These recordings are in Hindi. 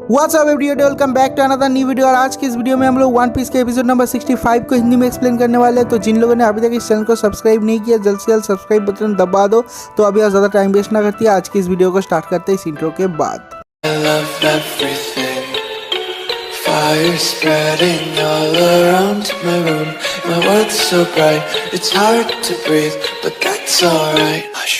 WhatsApp everybody, welcome back to another new video. और आज की इस वीडियो में हम लोग वन पीस के एपिसोड नंबर 65 को हिंदी में एक्सप्लेन करने वाले हैं। तो जिन लोगों ने अभी तक इस चैनल को सब्सक्राइब नहीं किया, जल्द से जल्द सब्सक्राइब बटन दबा दो। तो अभी और ज़्यादा टाइम वेस्ट ना करती है, आज की इस वीडियो को स्टार्ट करते हैं इस इंट्रो के बाद। Fire spreading all around my room. My world's so bright, it's hard to breathe, but that's alright. Hush.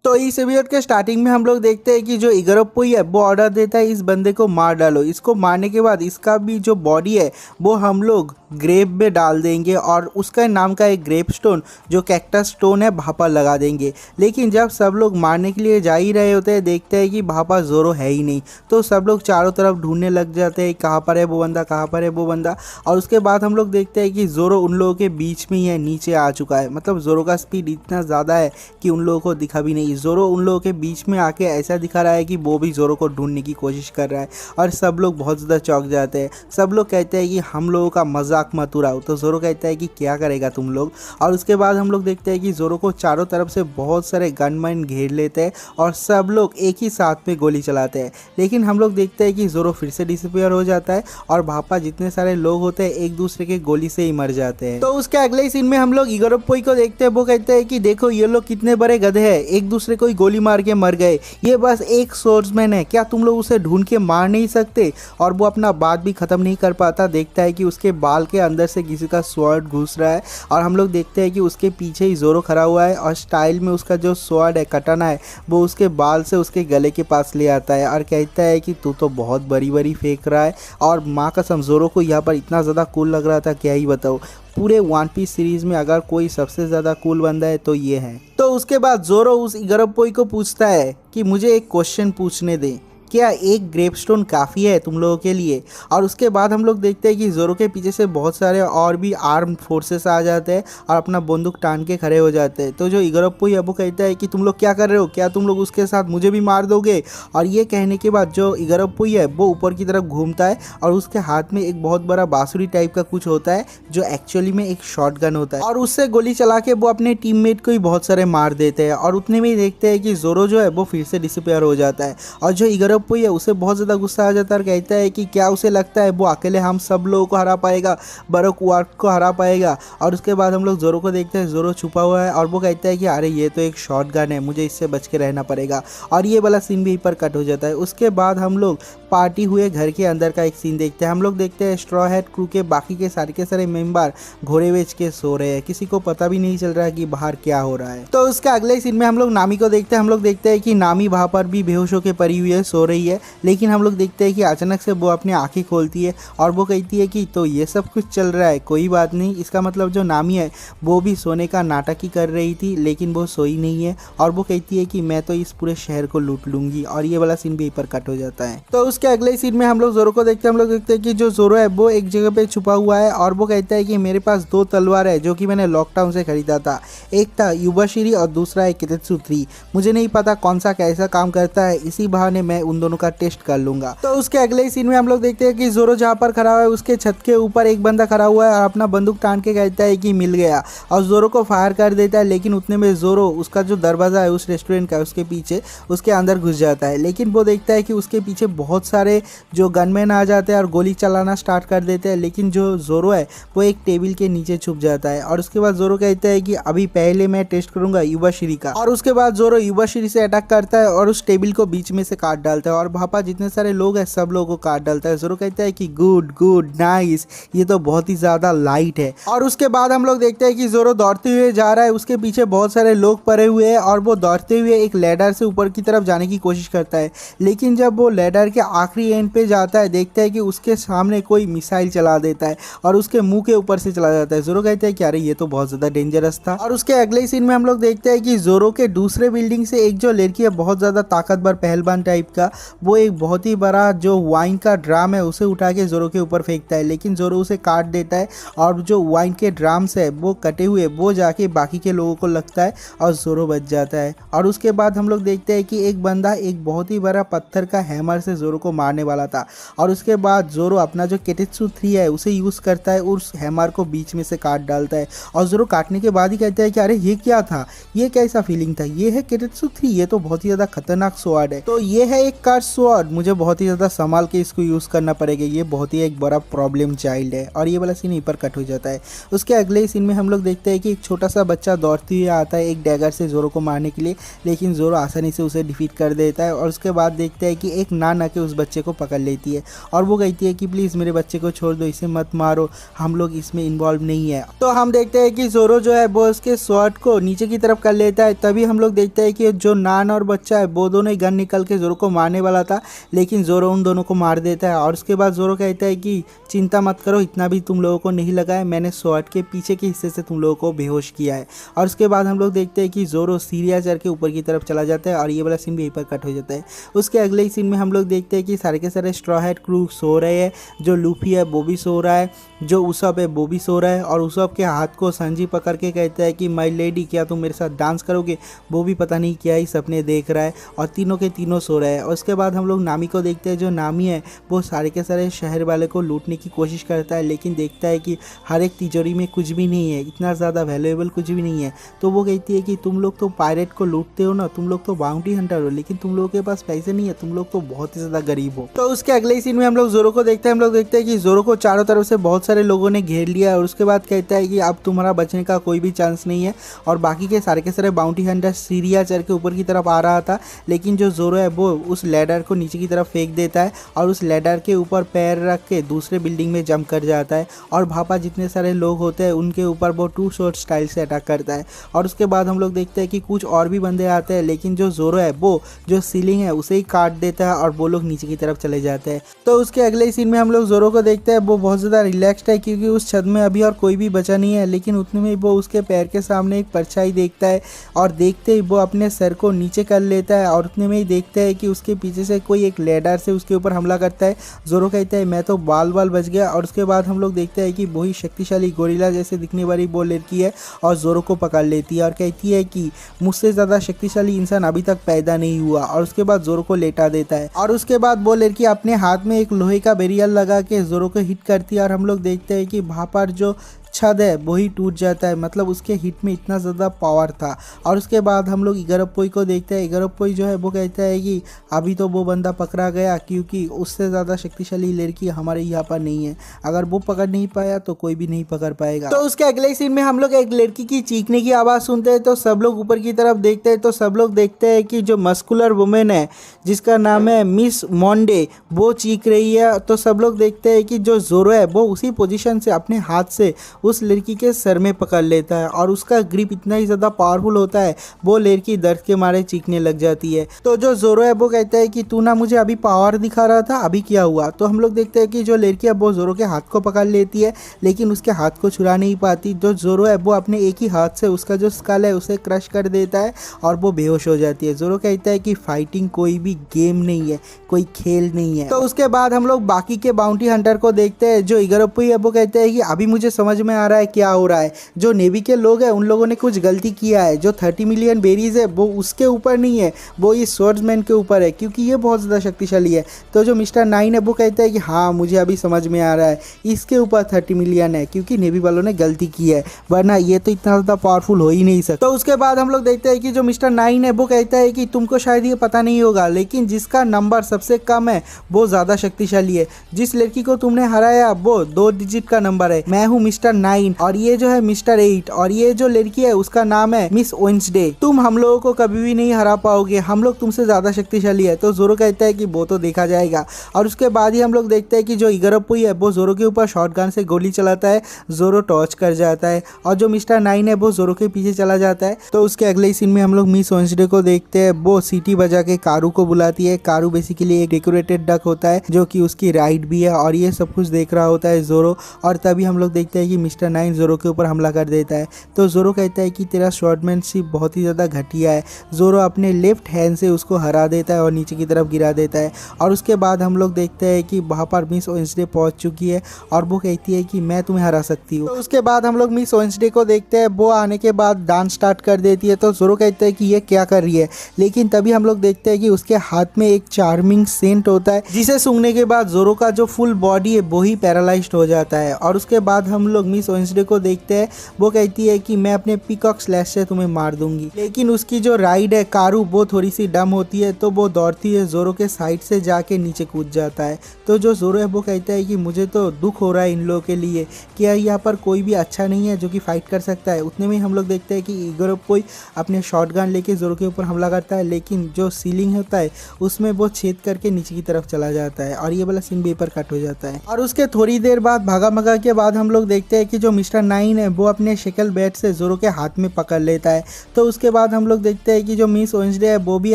तो इस एपिसोड के स्टार्टिंग में हम लोग देखते हैं कि जो इगरोप्पोई है वो ऑर्डर देता है इस बंदे को मार डालो। इसको मारने के बाद इसका भी जो बॉडी है वो हम लोग ग्रेव में डाल देंगे और उसका नाम का एक ग्रेव स्टोन जो कैक्टस स्टोन है वहाँ पर लगा देंगे। लेकिन जब सब लोग मारने के लिए जा ही रहे होते हैं, देखते हैं कि वहाँ पर ज़ोरो है ही नहीं। तो सब लोग चारों तरफ ढूंढने लग जाते हैं, कहाँ पर है वो बंदा, कहाँ पर है वो बंदा। और उसके बाद हम लोग देखते हैं कि ज़ोरो उन लोगों के बीच में ही है, नीचे आ चुका है। मतलब ज़ोरो का स्पीड इतना ज़्यादा है कि उन लोगों को दिखा भी नहीं। ज़ोरो उन लोगों के बीच में आके ऐसा दिखा रहा है कि वो भी ज़ोरो को ढूंढने की कोशिश कर रहा है और सब लोग बहुत ज़्यादा चौंक जाते हैं। सब लोग कहते हैं कि हम लोगों का मजाक मत उड़ाओ। तो ज़ोरो कहता है कि क्या करेगा तुम लोग। और उसके बाद हम लोग देखते हैं कि ज़ोरो को चारों तरफ से बहुत सारे गनमैन घेर लेते हैं और सब लोग एक ही साथ में गोली चलाते हैं। लेकिन हम लोग देखते हैं कि ज़ोरो फिर से डिसअपीयर हो जाता है और भापा जितने सारे लोग होते हैं एक दूसरे के गोली से ही मर जाते हैं। तो उसके अगले ही सीन में हम लोग इगरोप्पोई को देखते हैं। वो कहते हैं कि देखो ये लोग कितने बड़े गधे हैं, एक दूसरे को ही गोली मार के मर गए। ये बस एक सोर्समैन है, क्या तुम लोग उसे ढूंढ के मार नहीं सकते। और वो अपना बात भी ख़त्म नहीं कर पाता। देखता है कि उसके बाल के अंदर से किसी का स्वॉर्ड घुस रहा है और हम लोग देखते हैं कि उसके पीछे ही ज़ोरो खड़ा हुआ है और स्टाइल में उसका जो स्वॉर्ड है, कटाना है, वो उसके बाल से उसके गले के पास ले आता है और कहता है कि तू तो बहुत बड़ी बड़ी फेंक रहा है। और माँ कसम ज़ोरो को यहाँ पर इतना ज़्यादा कूल लग रहा था, क्या ही बताओ। पूरे वन पीस सीरीज़ में अगर कोई सबसे ज़्यादा कूल बंदा है तो ये है। तो उसके बाद ज़ोरो उस इगरोप्पोई को पूछता है कि मुझे एक क्वेश्चन पूछने दें, क्या एक ग्रेवस्टोन काफ़ी है तुम लोगों के लिए। और उसके बाद हम लोग देखते हैं कि ज़ोरो के पीछे से बहुत सारे और भी आर्म फोर्सेस आ जाते हैं और अपना बंदूक टान के खड़े हो जाते हैं। तो जो इगरोप्पोई है वो कहता है कि तुम लोग क्या कर रहे हो, क्या तुम लोग उसके साथ मुझे भी मार दोगे। और ये कहने के बाद जो इगरोप्पोई है वो ऊपर की तरफ घूमता है और उसके हाथ में एक बहुत बड़ा बांसुरी टाइप का कुछ होता है जो एक्चुअली में एक शॉटगन होता है और उससे गोली चला के वो अपने टीममेट को ही बहुत सारे मार देते हैं। और उतने में ही देखते हैं कि ज़ोरो जो है वो फिर से डिसअपीयर हो जाता है और जो इगरोप्पोई है उसे बहुत ज़्यादा गुस्सा आ जाता है और कहता है कि क्या उसे लगता है वो अकेले हम सब लोगों को हरा पाएगा, बारोक वार्क को हरा पाएगा। और उसके बाद हम लोग ज़ोरो को देखते हैं, ज़ोरो छुपा हुआ है और वो कहता है कि अरे ये तो एक शॉटगन है, मुझे इससे बच के रहना पड़ेगा। और ये वाला सीन भी यहीं पर कट हो जाता है। उसके बाद हम लोग पार्टी हुए घर के अंदर का एक सीन देखते हैं। हम लोग देखते हैं स्ट्रॉ हैट क्रू के बाकी के सारे मेंबर घोड़े बेच के सो रहे हैं, किसी को पता भी नहीं चल रहा है कि बाहर क्या हो रहा है। तो उसके अगले सीन में हम लोग नामी को देखते हैं। हम लोग देखते हैं कि नामी वहाँ पर भी बेहोश होकर पड़ी हुई है, सो रही है। लेकिन हम लोग देखते हैं कि अचानक से वो अपनी आंखें खोलती है और वो कहती है कि तो ये सब कुछ चल रहा है, कोई बात नहीं। इसका मतलब जो नामी है वो भी सोने का नाटक ही कर रही थी, लेकिन वो सोई नहीं है। और वो कहती है कि मैं तो इस पूरे शहर को लूट लूंगी। और ये वाला सीन भी यहीं पर कट हो जाता है। तो उसके अगले सीन में हम लोग ज़ोरो को देखते हैं। हम लोग देखते हैं कि जो ज़ोरो है वो एक जगह पे छुपा हुआ है और वो कहता है कि मेरे पास 2 तलवार है जो कि मैंने लॉकडाउन से खरीदा था। एक था युबाशिरी और दूसरा है कितेत्सु 3। मुझे नहीं पता कौन सा कैसा काम करता है, इसी बहाने मैं उन दोनों का टेस्ट कर लूंगा। तो उसके अगले सीन में हम लोग देखते हैं कि ज़ोरो जहाँ पर खड़ा हुआ है उसके छत के ऊपर एक बंदा खड़ा हुआ है और अपना बंदूक टान के कहता है कि मिल गया और ज़ोरो को फायर कर देता है। लेकिन उतने में ज़ोरो उसका जो दरवाज़ा है उस रेस्टोरेंट का उसके पीछे उसके अंदर घुस जाता है। लेकिन वो देखता है कि उसके पीछे बहुत सारे जो गनमैन आ जाते हैं और गोली चलाना स्टार्ट कर देते हैं। लेकिन जो ज़ोरो है वो एक टेबल के नीचे छुप जाता है और उसके बाद ज़ोरो कहता है कि अभी पहले मैं टेस्ट करूंगा युबाशिरी का। और उसके बाद ज़ोरो युबाशिरी से अटैक करता है और उस टेबल को बीच में से काट डालता है और भापा जितने सारे लोग हैं सब लोगों को काट डालता है। ज़ोरो कहता है कि गुड गुड नाइस, ये तो बहुत ही ज़्यादा लाइट है। और उसके बाद हम लोग देखते हैं कि ज़ोरो दौड़ते हुए जा रहा है, उसके पीछे बहुत सारे लोग पड़े हुए हैं और वो दौड़ते हुए एक लैडर से ऊपर की तरफ जाने की कोशिश करता है। लेकिन जब वो लैडर के आखिरी एंड पे जाता है देखता है कि उसके सामने कोई मिसाइल चला देता है और उसके मुंह के ऊपर से चला जाता है। ज़ोरो कहता है कि अरे ये तो बहुत ज़्यादा डेंजरस था। और उसके अगले सीन में हम लोग देखते हैं कि ज़ोरो के दूसरे बिल्डिंग से एक जो लड़की है बहुत ज़्यादा ताकतवर पहलवान टाइप का, वो एक बहुत ही बड़ा जो वाइन का ड्राम है उसे उठा के जोरो के ऊपर फेंकता है, लेकिन जोरो उसे काट देता है और जो वाइन के ड्राम्स है वो कटे हुए वो जाके बाकी के लोगों को लगता है और जोरो बच जाता है। और उसके बाद हम लोग देखते हैं कि एक बंदा एक बहुत ही बड़ा पत्थर का हैमर से जोरो को मारने वाला था, और उसके बाद जोरो अपना जो केटेत्सु 3 है उसे यूज़ करता है, उस हैमर को बीच में से काट डालता है। और जोरो काटने के बाद ही कहता है कि अरे ये क्या था, ये कैसा फीलिंग था, ये है केटेत्सु 3, ये तो बहुत ही ज़्यादा खतरनाक स्वॉर्ड है, तो ये है एक कर्स स्वॉर्ड, मुझे बहुत ही ज़्यादा संभाल के इसको यूज़ करना पड़ेगा, ये बहुत ही एक बड़ा प्रॉब्लम चाइल्ड है। और ये वाला सीन यहीं पर कट हो जाता है। उसके अगले सीन में हम लोग देखते हैं कि एक छोटा सा बच्चा दौड़ते हुए आता है एक डैगर से जोरो को मारने के लिए, लेकिन जोरो आसानी से उसे डिफीट कर देता है। और उसके बाद देखते हैं कि एक नान आके उस बच्चे को पकड़ लेती है और वो कहती है कि प्लीज़ मेरे बच्चे को छोड़ दो, इसे मत मारो, हम लोग इसमें इन्वॉल्व नहीं है। तो हम देखते हैं कि जोरो जो है वो उसके स्वॉर्ड को नीचे की तरफ कर लेता है। तभी हम लोग देखते हैं कि जो नान और बच्चा है वो दोनों ही गन निकल के जोरो को मारने वाला था, लेकिन जोरो उन दोनों को मार देता है। और उसके बाद जोरो कहता है कि चिंता मत करो, इतना भी तुम लोगों को नहीं लगा है, मैंने स्वॉर्ड के पीछे के हिस्से से तुम लोगों को बेहोश किया है। और उसके बाद हम लोग देखते हैं कि जोरो सीढ़ियाँ चढ़ के ऊपर की तरफ चला जाता है और ये वाला सीन भी यहीं पर कट हो जाता है। उसके अगले ही सीन में हम लोग देखते हैं कि सारे के सारे स्ट्रॉ हैट क्रू सो रहे हैं, जो लूफी है वो भी सो रहा है, जो उसब है वो भी सो रहा है। और उसब के हाथ को संजी पकड़ के कहता है कि माय लेडी क्या तुम मेरे साथ डांस करोगे, वो भी पता नहीं क्या ही सपने देख रहा है, और तीनों के तीनों सो रहे हैं। और उसके बाद हम लोग नामी को देखते हैं, जो नामी है वो सारे के सारे शहर वाले को लूटने की कोशिश करता है, लेकिन देखता है कि हर एक तिजोरी में कुछ भी नहीं है, इतना ज़्यादा वैल्यूएबल कुछ भी नहीं है। तो वो कहती है कि तुम लोग तो पायरेट को लूटते हो ना, तुम लोग तो बाउंटी हंटर हो, लेकिन तुम लोगों के पास पैसे नहीं है, तुम लोग तो बहुत ही ज़्यादा गरीब हो। तो उसके अगले ही सीन में हम लोग जोरो को देखते हैं। हम लोग देखते हैं कि जोरो को चारों तरफ से बहुत सारे लोगों ने घेर लिया, और उसके बाद कहता है कि अब तुम्हारा बचने का कोई भी चांस नहीं है। और बाकी के सारे बाउंटी हंटर सीढ़ियाँ चढ़ के ऊपर की तरफ आ रहा था, लेकिन जो जोरो है वो उस लैडर को नीचे की तरफ फेंक देता है और उस लैडर के ऊपर पैर रख के दूसरे बिल्डिंग में जंप कर जाता है, और भापा जितने सारे लोग होते हैं उनके ऊपर वो 2 शॉट स्टाइल से अटैक करता है। और उसके बाद हम लोग देखते हैं कि कुछ और भी बंदे आते हैं, लेकिन जो जोरो है वो जो सीलिंग है उसे ही काट देता है और वो लोग नीचे की तरफ चले जाते हैं। तो उसके अगले सीन में हम लोग जोरो को देखते हैं, वो बहुत ज़्यादा रिलैक्स्ड है क्योंकि उस छत में अभी और कोई भी बचा नहीं है, लेकिन उतने में वो उसके पैर के सामने एक परछाई देखता है, और देखते ही वो अपने सर को नीचे कर लेता है, और उतने में ही देखता है कि उसके पीछे से कोई एक लैडर से उसके ऊपर हमला करता है। जोरो कहता है मैं तो बाल बच गया। और उसके बाद हम लोग देखते हैं कि वही शक्तिशाली गोरिल्ला जैसे दिखने वाली वो लड़की है और जोरो को पकड़ लेती है और कहती है कि मुझसे ज़्यादा शक्तिशाली इंसान अभी तक पैदा नहीं हुआ, और उसके बाद जोरो को लेटा देता है। और उसके बाद वो लड़की अपने हाथ में एक लोहे का बेरियल लगा के जोरो को हिट करती है, और हम लोग देखते हैं कि वहाँ पर जो छत है वही टूट जाता है, मतलब उसके हिट में इतना ज़्यादा पावर था। और उसके बाद हम लोग इगरप्पोई को देखते हैं। इगरप्पोई जो है वो कहता है कि अभी तो वो बंदा पकड़ा गया क्योंकि उससे ज़्यादा शक्तिशाली लड़की हमारे यहाँ पर नहीं है, अगर वो पकड़ नहीं पाया तो कोई भी नहीं पकड़ पाएगा। तो उसके अगले सीन में हम लोग एक लड़की की चीखने की आवाज़ सुनते हैं, तो सब लोग ऊपर की तरफ देखते हैं, तो सब लोग देखते हैं कि जो मस्कुलर वुमेन है जिसका नाम है मिस मोंडे वो चीख रही है। तो सब लोग देखते हैं कि जो जोरो है वो उसी पोजीशन से अपने हाथ से उस लड़की के सर में पकड़ लेता है, और उसका ग्रिप इतना ही ज़्यादा पावरफुल होता है वो लड़की दर्द के मारे चीखने लग जाती है। तो जो जोरो है वो कहता है कि तू ना मुझे अभी पावर दिखा रहा था, अभी क्या हुआ। तो हम लोग देखते हैं कि जो लड़की है वो जोरो के हाथ को पकड़ लेती है, लेकिन उसके हाथ को छुड़ा नहीं पाती। जो जोरो है वो अपने एक ही हाथ से उसका जो स्कल है उसे क्रश कर देता है और वो बेहोश हो जाती है। जोरो कहता है कि फाइटिंग कोई भी गेम नहीं है, कोई खेल नहीं है। तो उसके बाद हम लोग बाकी के बाउंटी हंटर को देखते हैं। जो इगरप्पोई है वो कहते हैं कि अभी मुझे समझ में आ रहा है क्या हो रहा है, जो नेवी के लोग हैं उन लोगों ने कुछ गलती किया है, जो 30 मिलियन बेरीज है वो उसके ऊपर नहीं है, वो इस स्वॉर्ड्समैन के ऊपर है क्योंकि ये बहुत ज़्यादा शक्तिशाली है। तो जो मिस्टर 9 है वो कहता है कि हाँ मुझे अभी समझ में आ रहा है, इसके ऊपर 30 मिलियन है क्योंकि नेवी वालों ने गलती की है, वरना ये तो इतना ज़्यादा पावरफुल हो ही नहीं सकता। तो उसके बाद हम लोग देखते हैं कि जो मिस्टर 9 है वो कहता है कि तुमको शायद ये पता नहीं होगा, लेकिन जिसका नंबर सबसे कम है वो ज़्यादा शक्तिशाली है। जिस लड़की को तुमने हराया वो 2 डिजिट का नंबर है, मैं हूँ मिस्टर 9 और ये जो है मिस्टर 8, और ये जो लड़की है उसका नाम है मिस वेंसडे। तुम हम लोगों को कभी भी नहीं हरा पाओगे, हम लोग तुमसे ज़्यादा शक्तिशाली है। तो जोरो कहता है कि वो तो देखा जाएगा। और उसके बाद ही हम लोग देखते हैं कि जो इगरप्पोई है वो जोरो के ऊपर शॉटगन से गोली चलाता है, जोरो टॉर्च कर जाता है, और जो मिस्टर 9 है वो जोरो के पीछे चला जाता है। तो उसके अगले सीन में हम लोग मिस वेंसडे को देखते हैं, वो सीटी बजा के कारू को बुलाती है। कारू बेसिकली एक डेकोरेटेड डक होता है जो कि उसकी राइड भी है, और ये सब कुछ देख रहा होता है जोरो। और तभी हम लोग देखते हैं कि मिस्टर नाइन जोरो के ऊपर हमला कर देता है। तो जोरो कहता है कि तेरा स्वॉर्डमैनशिप बहुत ही ज़्यादा घटिया है। जोरो अपने लेफ्ट हैंड से उसको हरा देता है और नीचे की तरफ गिरा देता है। और उसके बाद हम लोग देखते हैं कि वहाँ पर मिस वेडनेसडे पहुँच चुकी है और वो कहती है कि मैं तुम्हें हरा सकती हूँ। तो उसके बाद हम लोग मिस वेडनेसडे को देखते हैं, वो आने के बाद डांस स्टार्ट कर देती है। तो जोरो कहता है कि ये क्या कर रही है, लेकिन तभी हम लोग देखते हैं कि उसके हाथ में एक चार्मिंग सेंट होता है, जिसे सूंघने के बाद जोरो का जो फुल बॉडी है वो ही पैरालाइज्ड हो जाता है। और उसके बाद हम लोग मिस वेडनेसडे को देखते हैं, वो कहती है कि मैं अपने पीकॉक स्लैश से तुम्हें मार दूंगी। लेकिन उसकी जो राइड है कारू वो थोड़ी सी डम होती है, तो वो दौड़ती है जोरो के साइड से जाके नीचे कूद जाता है। तो जो जोरो है वो कहता है कि मुझे तो दुख हो रहा है इन लोगों के लिए, क्या यहाँ पर कोई भी अच्छा नहीं है जो कि फाइट कर सकता है। उतने में हम लोग देखते हैं कि इगोरोपोई अपने शॉटगन लेके जोरो के ऊपर हमला करता है, लेकिन जो सीलिंग होता है उसमें वो छेद करके नीचे की तरफ चला जाता है और ये वाला सीन भी पर कट हो जाता है। और उसके थोड़ी देर बाद भागा भगा के बाद हम लोग देखते हैं कि जो मिस्टर नाइन है वो अपने शिकल बैट से जोरो के हाथ में पकड़ लेता है। तो उसके बाद हम लोग देखते हैं कि जो मिस वेडनेसडे है वो भी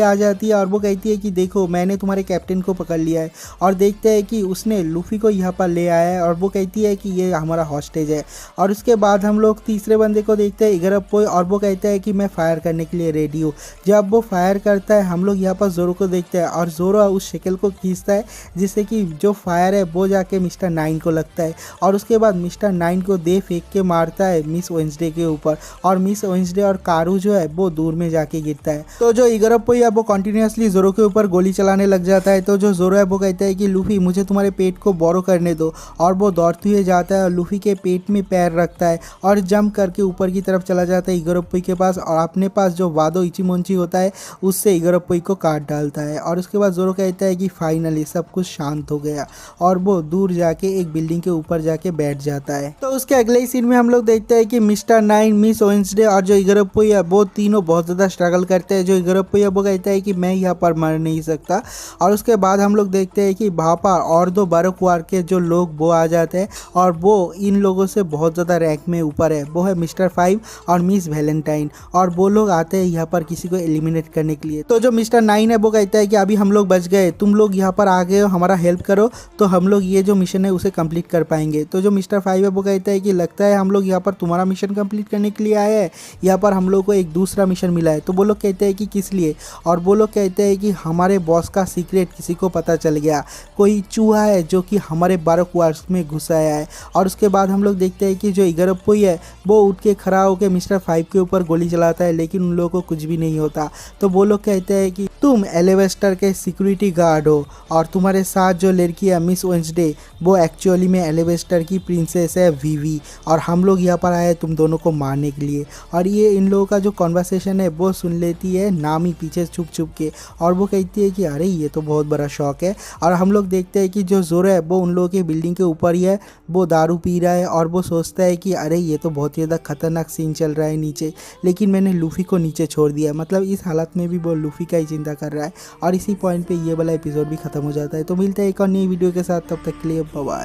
आ जाती है और वो कहती है कि देखो मैंने तुम्हारे कैप्टन को पकड़ लिया है। और देखते हैं कि उसने लूफी को यहाँ पर ले आया है और वो कहती है कि ये हमारा हॉस्टेज है। और उसके बाद हम लोग तीसरे बंदे को देखते हैं इगोरोपोई, और वो कहता है कि मैं फायर करने के लिए रेडी हूँ। जब वो फायर करता है हम लोग यहाँ पर जोरो को देखते हैं और जोरो उस शिकल को खींचता है, जिससे कि जो फायर है वो जाके मिस्टर नाइन को लगता है। और उसके बाद मिस्टर नाइन को दे फेंक के मारता है मिस वेडनेसडे के ऊपर, और मिस वेडनेसडे और कारू जो है वो दूर में जाके गिरता है। तो जो इगोरोपोई है वो कंटिन्यूसली जोरो के ऊपर गोली चलाने लग जाता है। तो जो जोरो है वो कहता है कि लूफी मुझे तुम्हारे पेट को बोरो करने दो, और वो दौड़ते हुए जाता है और लूफी के पेट में पैर रखता है और जंप करके ऊपर की तरफ चला जाता है इगोरोपोई के पास, और अपने पास जो वादो इचिमोंची होता है उससे इगोरोपोई को काट डालता है। और उसके बाद जोरो कहता है कि फाइनली सब कुछ शांत हो गया, और वो दूर जाके एक बिल्डिंग के ऊपर जाके बैठ जाता है। तो उसके अगले ही सीन में हम लोग देखते हैं कि मिस्टर नाइन, मिस वेडनेसडे और जो इगोरोपोई है वो तीनों बहुत ज़्यादा स्ट्रगल करते हैं। जो इगोरोपोई है वो कहता है कि मैं यहाँ पर मर नहीं सकता। और उसके बाद हम लोग देखते हैं कि वहाँ पर और दो बारोक्वार के जो लोग वो आ जाते हैं, और वो इन लोगों से बहुत ज़्यादा रैंक में ऊपर है। वो है मिस्टर 5 और मिस वैलेंटाइन, और वो लोग आते हैं यहाँ पर किसी को एलिमिनेट करने के लिए। तो जो मिस्टर 9 है वो कहता है कि अभी हम लोग बच गए, तुम लोग यहाँ पर आ गए हो, हमारा हेल्प करो तो हम लोग ये जो मिशन है उसे कंप्लीट कर पाएंगे। तो जो मिस्टर 5 है वो कहता है कि लगता है हम लोग यहाँ पर तुम्हारा मिशन कंप्लीट करने के लिए आए हैं, यहाँ पर हम लोग को एक दूसरा मिशन मिला है। तो वो लोग कहते हैं कि किस लिए, और वो लोग कहते हैं कि हमारे बॉस का सीक्रेट किसी को पता चल गया, कोई चूहा है जो कि हमारे बारोक्वार्स में घुस आया है। और उसके बाद हम लोग देखते हैं कि जो इगोरोपोई है वो उठ के खड़ा होकर मिस्टर 5 के ऊपर गोली चलाता है, लेकिन उन लोगों को कुछ भी नहीं होता। तो वो लोग कहते हैं कि तुम एलेवेस्टर के सिक्योरिटी गार्ड हो, और तुम्हारे साथ जो लड़की है मिस वेडनेसडे वो एक्चुअली में एलेवेस्टर की प्रिंसेस है वीवी, और हम लोग यहाँ पर आए तुम दोनों को मारने के लिए। और ये इन लोगों का जो कॉन्वर्सेशन है वो सुन लेती है नामी पीछे छुप छुप के, और वो कहती है कि अरे ये तो बहुत बड़ा शौक है। और हम लोग देखते हैं कि जो जोरो है वो उन लोगों के बिल्डिंग के ऊपर ही है, वो दारू पी रहा है, और वो सोचता है कि अरे ये तो बहुत ही ज़्यादा खतरनाक सीन चल रहा है नीचे, लेकिन मैंने लूफी को नीचे छोड़ दिया। मतलब इस हालत में भी वो लूफी का ही चिंता कर रहा है। और इसी पॉइंट पे ये वाला एपिसोड भी खत्म हो जाता है। तो मिलते हैं एक और नई वीडियो के साथ, तब तक के लिए बाय बाय।